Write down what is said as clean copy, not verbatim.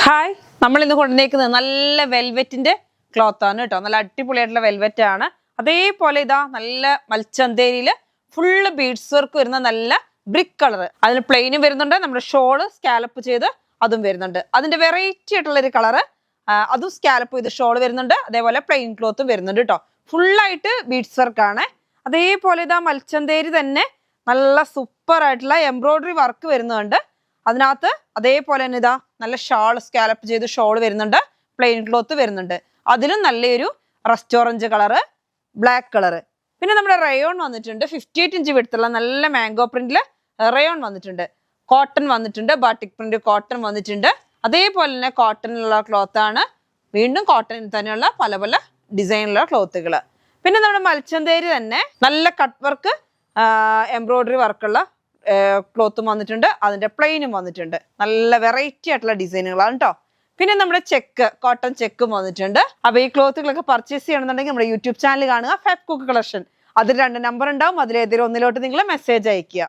Hi, നമ്മൾ ഇന്ന് കൊണ്ടുവന്നേക്കുന്നത് നല്ല വെൽവെറ്റിന്റെ ക്ലോത്ത് ആണ് കേട്ടോ. നല്ല അടിപൊളിയായിട്ടുള്ള വെൽവെറ്റ് ആണ്. അതേപോലെ ഇതാ നല്ല മൽച്ചന്തേരിയില് ഫുള്ള് ബീഡ്സ് വർക്ക് വരുന്ന നല്ല ബ്രിക്ക് കളർ. അതിന് പ്ലെയിനും വരുന്നുണ്ട്, നമ്മുടെ ഷോള് സ്കാലപ്പ് ചെയ്ത് അതും വരുന്നുണ്ട്. അതിന്റെ വെറൈറ്റി ആയിട്ടുള്ള ഒരു കളറ്, അതും സ്കാലപ്പ് ചെയ്ത് ഷോള് വരുന്നുണ്ട്. അതേപോലെ പ്ലെയിൻ ക്ലോത്തും വരുന്നുണ്ട് കേട്ടോ. ഫുള്ളായിട്ട് ബീഡ്സ് വർക്ക് ആണ്. അതേപോലെ ഇതാ മൽച്ചന്തേരി തന്നെ നല്ല സൂപ്പർ ആയിട്ടുള്ള എംബ്രോയിഡറി വർക്ക് വരുന്നുണ്ട്. അതിനകത്ത് അതേപോലെ തന്നെ ഇതാ നല്ല ഷാൾ സ്കാലപ്പ് ചെയ്ത് ഷോൾ വരുന്നുണ്ട്, പ്ലെയിൻ ക്ലോത്ത് വരുന്നുണ്ട്. അതിലും നല്ലൊരു റെസ്റ്റോറൻറ്റ് കളറ്, ബ്ലാക്ക് കളറ്. പിന്നെ നമ്മുടെ റയോൺ വന്നിട്ടുണ്ട്, 58 ഇഞ്ച് വിടുത്തുള്ള നല്ല മാംഗോ പ്രിന്റില് റയോൺ വന്നിട്ടുണ്ട്. കോട്ടൺ വന്നിട്ടുണ്ട്, ബാട്ടിക് പ്രിന്റ് കോട്ടൺ വന്നിട്ടുണ്ട്. അതേപോലെ തന്നെ കോട്ടണിലുള്ള ക്ലോത്ത് ആണ്. വീണ്ടും കോട്ടണിൽ തന്നെയുള്ള പല പല ഡിസൈനിലുള്ള ക്ലോത്തുകൾ. പിന്നെ നമ്മുടെ മൽച്ചന്തേരി തന്നെ നല്ല കട്ട് വർക്ക് എംബ്രോയിഡറി വർക്കുള്ള ക്ലോത്തും വന്നിട്ടുണ്ട്. അതിന്റെ പ്ലെയിനും വന്നിട്ടുണ്ട്. നല്ല വെറൈറ്റി ആയിട്ടുള്ള ഡിസൈനുകളാണ് കേട്ടോ. പിന്നെ നമ്മുടെ ചെക്ക്, കോട്ടൺ ചെക്കും വന്നിട്ടുണ്ട്. അപ്പൊ ഈ ക്ലോത്തുകളൊക്കെ പർച്ചേസ് ചെയ്യണമെന്നുണ്ടെങ്കിൽ നമ്മുടെ യൂട്യൂബ് ചാനൽ കാണുക, ഫാബ് കുക്ക് കളക്ഷൻ. അതിൽ 2 നമ്പർ ഉണ്ടാവും. അതിലേതെങ്കിലും ഒന്നിലോട്ട് നിങ്ങൾ മെസ്സേജ് അയക്കുക.